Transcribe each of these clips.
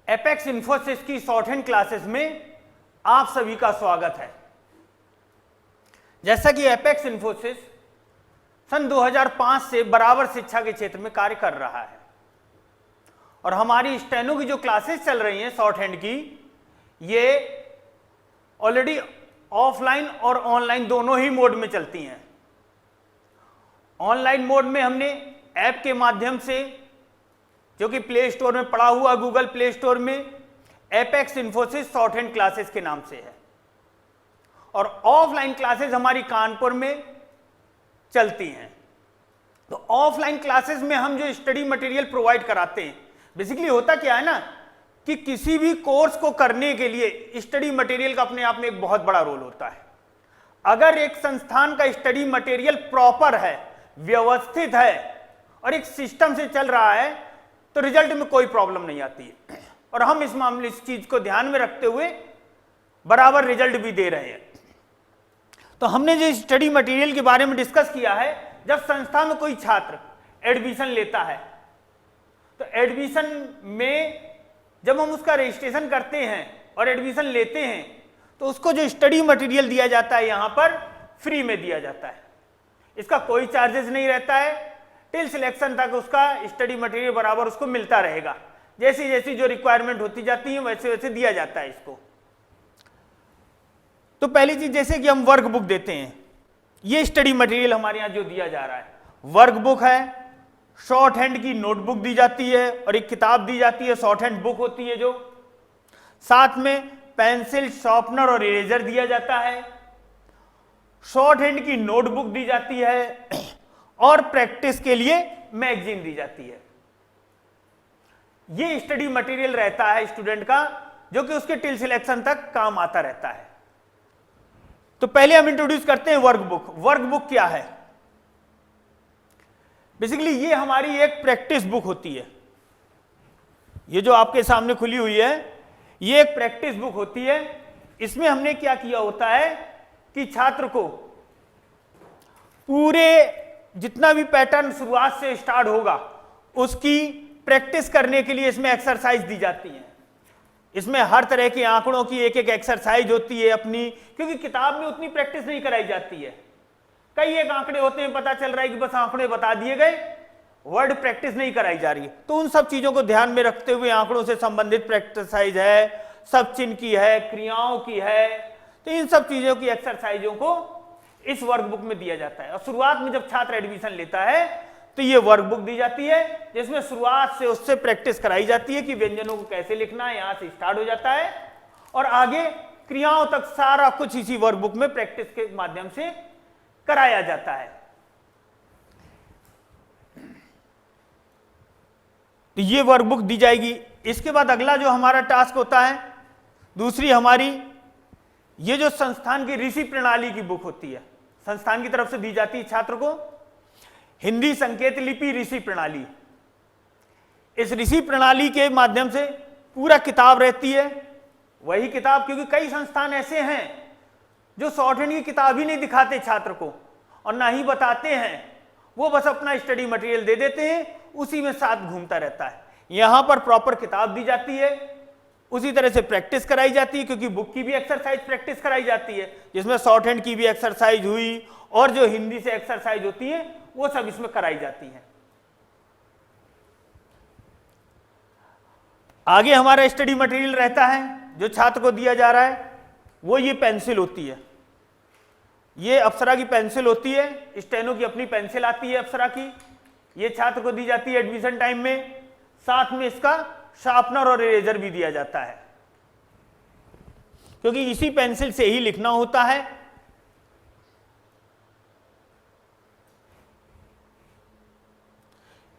Apex Infosys की short hand classes में आप सभी का स्वागत है। जैसा कि एपेक्स इन्फोसिस सन 2005 से बराबर शिक्षा के क्षेत्र में कार्य कर रहा है और हमारी स्टेनो की जो क्लासेस चल रही हैं शॉर्ट हैंड की, ये ऑलरेडी ऑफलाइन और ऑनलाइन दोनों ही मोड में चलती हैं। ऑनलाइन मोड में हमने ऐप के माध्यम से, जो कि प्ले स्टोर में पड़ा हुआ, गूगल प्ले स्टोर में apex Infosys short hand classes के नाम से है, और ऑफलाइन क्लासेस हमारी कानपुर में चलती हैं। तो ऑफलाइन क्लासेस में हम जो स्टडी मटेरियल प्रोवाइड कराते हैं, बेसिकली होता क्या है ना कि किसी भी कोर्स को करने के लिए स्टडी मटेरियल का अपने आप में एक बहुत बड़ा रोल होता है। अगर एक संस्थान का स्टडी मटेरियल प्रॉपर है, व्यवस्थित है और एक सिस्टम से चल रहा है, तो रिजल्ट में कोई प्रॉब्लम नहीं आती है। और हम इस मामले इस चीज को ध्यान में रखते हुए बराबर रिजल्ट भी दे रहे हैं। तो हमने जो स्टडी मटेरियल के बारे में डिस्कस किया है, जब संस्था में कोई छात्र एडमिशन लेता है, तो एडमिशन में जब हम उसका रजिस्ट्रेशन करते हैं और एडमिशन लेते हैं, तो उसको जो स्टडी मटेरियल दिया जाता है यहां पर फ्री में दिया जाता है। इसका कोई चार्जेस नहीं रहता है। टिल सिलेक्शन तक उसका स्टडी मटेरियल बराबर उसको मिलता रहेगा। जैसी जैसी जो रिक्वायरमेंट होती जाती है वैसे वैसे दिया जाता है इसको। तो पहली चीज, जैसे कि हम वर्क बुक देते हैं, ये स्टडी मटेरियल हमारे यहां जो दिया जा रहा है वर्क बुक है। शॉर्ट हैंड की नोटबुक दी जाती है और एक किताब दी जाती है, शॉर्ट हैंड बुक होती है जो। साथ में पेंसिल, शार्पनर और इरेजर दिया जाता है। शॉर्ट हैंड की नोटबुक दी जाती है और प्रैक्टिस के लिए मैगजीन दी जाती है। ये स्टडी मटेरियल रहता है स्टूडेंट का, जो कि उसके टिल सिलेक्शन तक काम आता रहता है। तो पहले हम इंट्रोड्यूस करते हैं वर्क बुक। वर्क बुक क्या है? बेसिकली ये हमारी एक प्रैक्टिस बुक होती है। ये जो आपके सामने खुली हुई है, ये एक प्रैक्टिस बुक होती है। इसमें हमने क्या किया होता है कि छात्र को पूरे जितना भी पैटर्न शुरुआत से स्टार्ट होगा उसकी प्रैक्टिस करने के लिए इसमें एक्सरसाइज दी जाती है। इसमें हर तरह के आंकड़ों की एक एक एक्सरसाइज होती है अपनी, क्योंकि किताब में उतनी प्रैक्टिस नहीं कराई जाती है। कई एक आंकड़े होते हैं, पता चल रहा है कि बस आंकड़े बता दिए गए, वर्ड प्रैक्टिस नहीं कराई जा रही है। तो उन सब चीजों को ध्यान में रखते हुए आंकड़ों से संबंधित प्रैक्टिसाइज है, सब चिन्ह की है, क्रियाओं की है। तो इन सब चीजों की एक्सरसाइजों को इस वर्कबुक में दिया जाता है। और शुरुआत में जब छात्र एडमिशन लेता है तो ये वर्कबुक दी जाती है, जिसमें शुरुआत से उससे प्रैक्टिस कराई जाती है कि व्यंजनों को कैसे लिखना है। यहां से स्टार्ट हो जाता है और आगे क्रियाओं तक सारा कुछ इसी वर्कबुक में प्रैक्टिस के माध्यम से कराया जाता है। तो ये वर्कबुक दी जाएगी। इसके बाद अगला जो हमारा टास्क होता है, दूसरी हमारी ये जो संस्थान की ऋषि प्रणाली की बुक होती है, संस्थान की तरफ से दी जाती है छात्र को, हिंदी संकेत लिपि ऋषि प्रणाली। इस ऋषि प्रणाली के माध्यम से पूरा किताब रहती है, वही किताब, क्योंकि कई संस्थान ऐसे हैं जो शॉर्ट हैंड की किताब ही नहीं दिखाते छात्र को और ना ही बताते हैं, वो बस अपना स्टडी मटेरियल दे देते हैं, उसी में साथ घूमता रहता है। यहां पर प्रॉपर किताब दी जाती है, उसी तरह से प्रैक्टिस कराई जाती है, क्योंकि बुक की भी एक्सरसाइज प्रैक्टिस कराई जाती है, जिसमें शॉर्ट हैंड की भी एक्सरसाइज हुई और जो हिंदी से एक्सरसाइज होती है वो सब इसमें कराई जाती है। आगे हमारा स्टडी मटेरियल रहता है जो छात्र को दिया जा रहा है, वो ये पेंसिल होती है। ये अप्सरा की पेंसिल होती है, स्टेनो की अपनी पेंसिल आती है अप्सरा की, ये छात्र को दी जाती है एडमिशन टाइम में। साथ में इसका शार्पनर और इरेजर भी दिया जाता है, क्योंकि इसी पेंसिल से ही लिखना होता है।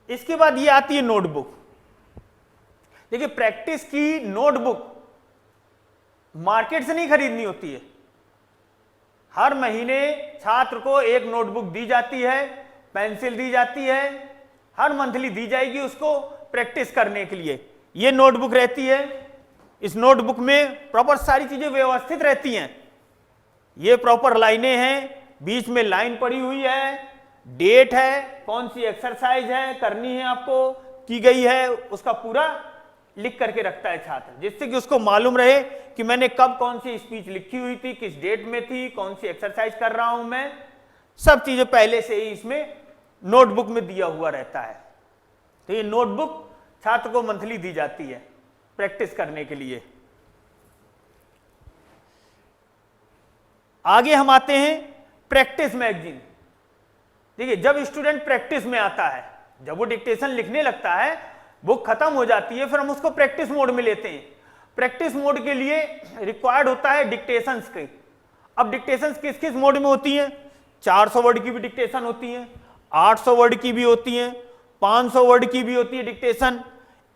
इसके बाद ये आती है नोटबुक। देखिए, प्रैक्टिस की नोटबुक मार्केट से नहीं खरीदनी होती है। हर महीने छात्र को एक नोटबुक दी जाती है, पेंसिल दी जाती है, हर मंथली दी जाएगी उसको प्रैक्टिस करने के लिए। ये नोटबुक रहती है। इस नोटबुक में प्रॉपर सारी चीजें व्यवस्थित रहती हैं। ये प्रॉपर लाइनें हैं, बीच में लाइन पड़ी हुई है, डेट है, कौन सी एक्सरसाइज है करनी है आपको, की गई है, उसका पूरा लिख करके रखता है छात्र, जिससे कि उसको मालूम रहे कि मैंने कब कौन सी स्पीच लिखी हुई थी, किस डेट में थी, कौन सी एक्सरसाइज कर रहा हूं मैं, सब चीजें पहले से ही इसमें नोटबुक में दिया हुआ रहता है। तो ये नोटबुक छात्र को मंथली दी जाती है प्रैक्टिस करने के लिए। आगे हम आते हैं प्रैक्टिस मैगजीन। देखिए, जब स्टूडेंट प्रैक्टिस में आता है, जब वो डिक्टेशन लिखने लगता है, बुक खत्म हो जाती है, फिर हम उसको प्रैक्टिस मोड में लेते हैं। प्रैक्टिस मोड के लिए रिक्वायर्ड होता है डिक्टेशंस के। अब डिक्टेशंस किस किस मोड में होती हैं? 400 वर्ड की भी डिक्टेशन होती है, 800 वर्ड की भी होती है, 500 वर्ड की भी होती है डिक्टेशन,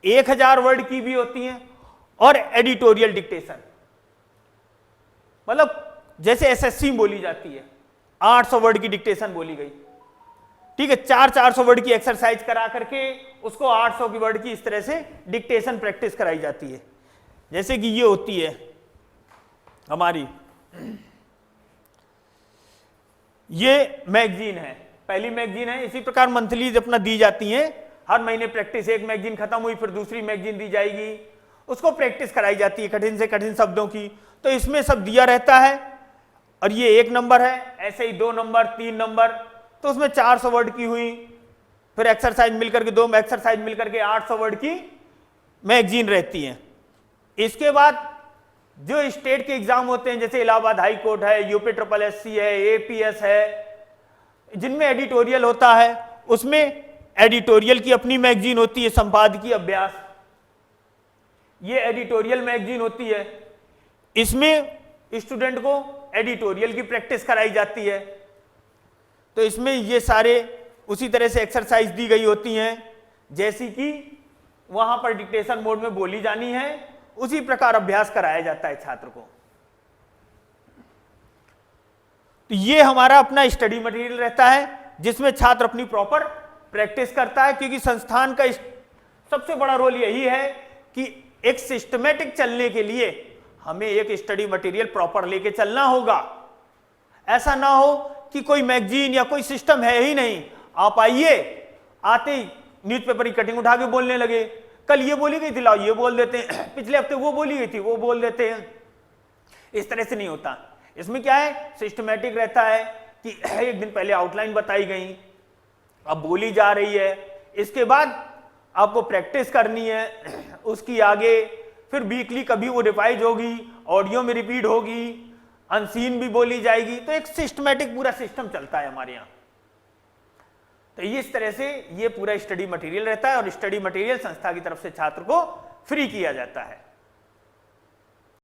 1000 वर्ड की भी होती है, और एडिटोरियल डिक्टेशन, मतलब जैसे एसएससी बोली जाती है, 800 वर्ड की डिक्टेशन बोली गई, ठीक है, 400 वर्ड की एक्सरसाइज करा करके उसको 800 की वर्ड की इस तरह से डिक्टेशन प्रैक्टिस कराई जाती है। जैसे कि ये होती है हमारी, ये मैगजीन है, पहली मैगजीन है। इसी प्रकार मंथली अपना दी जाती हैं, हर महीने प्रैक्टिस, एक मैगजीन खत्म हुई फिर दूसरी मैगजीन दी जाएगी, उसको प्रैक्टिस कराई जाती है कठिन से कठिन शब्दों की। तो इसमें सब दिया रहता है, और ये 1 नंबर है, ऐसे ही 2 नंबर, 3 नंबर, तो उसमें 400 वर्ड की हुई, फिर एक्सरसाइज मिलकर के 2 एक्सरसाइज मिलकर के 800 वर्ड की मैगजीन रहती है। इसके बाद जो स्टेट के एग्जाम होते हैं, जैसे इलाहाबाद हाई कोर्ट है, यूपी SSSC है, एपीएस है, जिनमें एडिटोरियल होता है, उसमें एडिटोरियल की अपनी मैगजीन होती है, संपादकीय अभ्यास, ये एडिटोरियल मैगजीन होती है। इसमें स्टूडेंट को एडिटोरियल की प्रैक्टिस कराई जाती है। तो इसमें ये सारे उसी तरह से एक्सरसाइज दी गई होती हैं, जैसी कि वहां पर डिक्टेशन मोड में बोली जानी है, उसी प्रकार अभ्यास कराया जाता है छात्र को। तो ये हमारा अपना स्टडी मटेरियल रहता है, जिसमें छात्र अपनी प्रॉपर प्रैक्टिस करता है, क्योंकि संस्थान का सबसे बड़ा रोल यही है कि एक सिस्टमेटिक चलने के लिए हमें एक स्टडी मटेरियल प्रॉपर लेके चलना होगा। ऐसा ना हो कि कोई मैगजीन या कोई सिस्टम है ही नहीं, आप आइए, आते ही न्यूज़पेपर की कटिंग उठा के बोलने लगे, कल ये बोली गई थी, लाओ ये बोल देते हैं, पिछले हफ्ते वो बोली गई थी, वो बोल देते हैं। इस तरह से नहीं होता। इसमें क्या है, सिस्टमेटिक रहता है कि एक दिन पहले आउटलाइन बताई गई, अब बोली जा रही है, इसके बाद आपको प्रैक्टिस करनी है, उसकी आगे फिर वीकली कभी वो रिवाइज होगी, ऑडियो में रिपीट होगी, अनसीन भी बोली जाएगी। तो एक सिस्टमेटिक पूरा सिस्टम चलता है हमारे यहाँ। तो इस तरह से ये पूरा स्टडी मटेरियल रहता है, और स्टडी मटेरियल संस्था की तरफ से छात्र को फ्री किया जाता है।